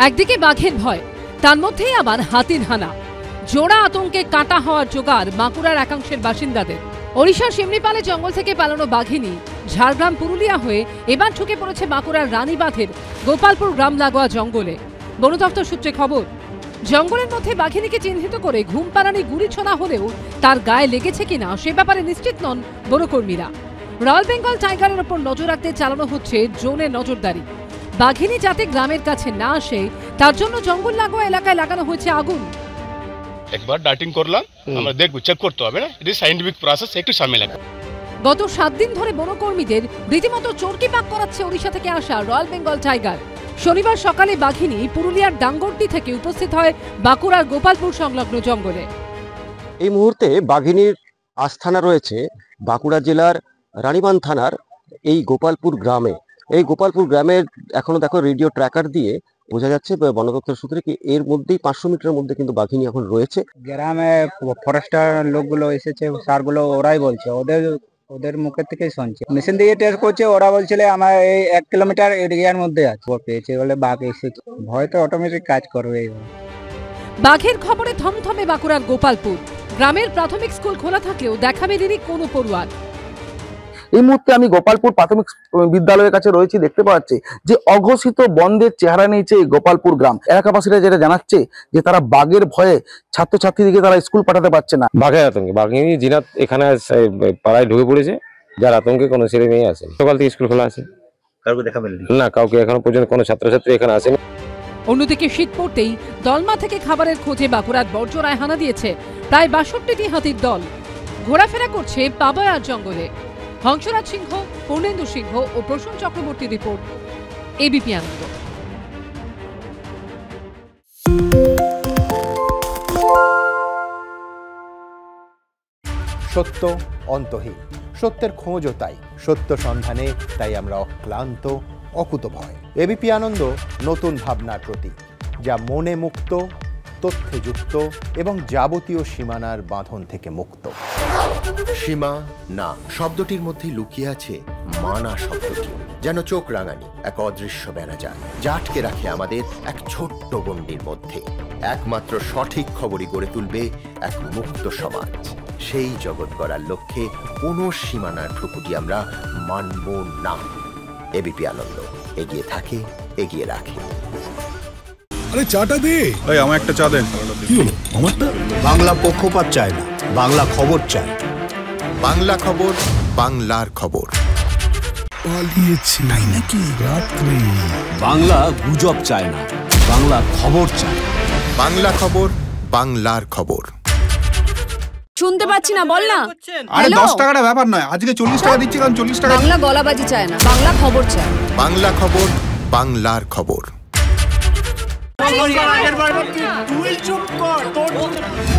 একদিকে বাঘের ভয়, তার মধ্যেই আবার হাতির হানা। জোড়া আতঙ্কে কাটা হওয়ার জোগাড় বাঁকুড়ার একাংশের বাসিন্দাদের। ওড়িশার শিমলিপালে জঙ্গল থেকে পালানো বাঘিনী ঝাড়গ্রাম পুরুলিয়া হয়ে এবার ঢুকে পড়েছে বাঁকুড়ার রানীবাঁধের গোপালপুর গ্রাম লাগোয়া জঙ্গলে। বন দপ্তর সূত্রে খবর, জঙ্গলের মধ্যে বাঘিনীকে চিহ্নিত করে ঘুমপাড়ানি গুলি ছোড়া হলেও তার গায়ে লেগেছে কিনা সে ব্যাপারে নিশ্চিত নন বনকর্মীরা। রয়্যাল বেঙ্গল টাইগারের ওপর নজর রাখতে চালানো হচ্ছে ড্রোনে নজরদারি। বাঘিনী যাতে গ্রামের কাছে না আসে তার জন্য জঙ্গল লাগোয়া এলাকায় লাগানো হয়েছে আগুন। একবার ডাটিং করলাম, আমরা দেখব, চেক করতে হবে না, এটি সায়েন্টিফিক প্রসেস, একটু সময় লাগবে। গত 7 দিন ধরে বনকর্মীদের রীতিমতো চরকি পাক করাচ্ছে ওড়িশা থেকে আসা রয়্যাল বেঙ্গল টাইগার। শনিবার সকালে বাঘিনী পুরুলিয়ার ডাঙ্গরটি থেকে উপস্থিত হয় বাঁকুড়ার গোপালপুর সংলগ্ন জঙ্গলে। এই মুহূর্তে বাঘিনীর আস্থানা রয়েছে বাঁকুড়া জেলার রানীবাঁধ থানার এই গোপালপুর গ্রামে। এই গোপালপুর গ্রামের এখনো দেখো রেডিও ট্র্যাকার দিয়ে বোঝা যাচ্ছে বন দপ্তর সূত্রে কি এর মধ্যেই 500 মিটারের মধ্যে কিন্তু বাঘিনী এখন রয়েছে। গ্রামে ফরেস্টার লোকগুলো এসেছে, স্যারগুলো ওরাই বলছে, ওদের মুখের থেকেই শুনছে। মেশিন দিয়ে টেস্ট করছে, ওরা বলছিল আমার এই 1 কিলোমিটার এরিয়ার মধ্যে আছে, ও পেয়েছে বলে বাঘ এসেছে। ভয় তো অটোমেটিক কাজ করবে। বাঘের খবরে থমথমে বাঁকুড়ার গোপালপুর গ্রামের প্রাথমিক স্কুল খোলা থাকলেও দেখা মেলেনি কোনো পড়ুয়ার। এই মুহূর্তে আমি গোপালপুর প্রাথমিক বিদ্যালয়ের কাছে রয়েছি। দেখতে পাচ্ছি যে অঘোষিত বন্ধের চেহারা নিয়েছে এই গোপালপুর গ্রাম। এলাকাবাসীরা যেটা জানাচ্ছে যে তারা বাঘের ভয়ে ছাত্রছাত্রীদেরকে তারা স্কুল পাঠাতে পারছে না। বাঘের আতঙ্কে বাঘিনী জিনাত এখানে পাড়ায় ঢুকে পড়েছে, যার আতঙ্কে কোনো ছেলে মেয়ে আসে। সকাল থেকে স্কুল খোলা আছে, কাউকে দেখা মেলেনি না, কাউকে এখনো পর্যন্ত কোনো ছাত্রছাত্রী এখানে আসেনি। অন্যদিকে শীত পড়তেই দলমা থেকে খাবারের খোঁজে বাঁকুড়ার বর্জরায় হানা দিয়েছে প্রায় 62টি হাতির দল। ঘোরাফেরা করছে পাবায়ার জঙ্গলে। হংসরাজ সিংহ, পূর্ণেন্দু সিংহ ও প্রসূন চক্রবর্তীর রিপোর্ট, এবিপি আনন্দ। সত্য অন্তহীন, সত্যের খোঁজও তাই, সত্য সন্ধানে তাই আমরা অক্লান্ত, অকুতভয়। এবিপি আনন্দ নতুন ভাবনার প্রতীক, যা মনে মুক্ত, তথ্যে যুক্ত এবং যাবতীয় সীমানার বাঁধন থেকে মুক্ত। সীমা না শব্দটির মধ্যে লুকিয়ে আছে মানা শব্দটি, যেন চোখ রাঙানি এক অদৃশ্য বেড়াজাল, যা আটকে রাখে আমাদের এক ছোট্ট গণ্ডির মধ্যে। একমাত্র সঠিক খবরই গড়ে তুলবে এক মুক্ত সমাজ। সেই জগৎ গড়ার লক্ষ্যে কোনো সীমানার ঠুকুটি আমরা মানব না। এবিপি আনন্দ এগিয়ে থাকে, এগিয়ে রাখে। আরে চাটা দে ভাই, আমার একটা চা দেন। কি হলো আমারটা? বাংলা পক্ষপাত চায় না, বাংলা খবর চায়। বাংলা খবর, বাংলার খবর। পালিয়েছি তাই নাকি? রাত্রে বাংলা গুজব চায় না, বাংলা খবর চায়। বাংলা খবর, বাংলার খবর। শুনতে পাচ্ছি না, বল না। আরে 10 টাকাটা ব্যাপার নয়, আজকে 40 টাকা দিচ্ছি, কারণ 40 টাকা। বাংলা গলাবাজি চায় না, বাংলা খবর চায়। বাংলা খবর, বাংলার খবর।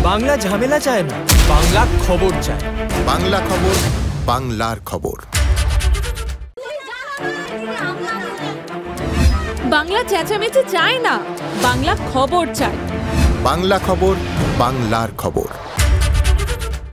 বাংলা ঝামেলা চায় না, বাংলা খবর চায়। বাংলা খবর, বাংলার খবর। বাংলা চেঁচামেচি চায় না, বাংলা খবর চায়। বাংলা খবর, বাংলার খবর।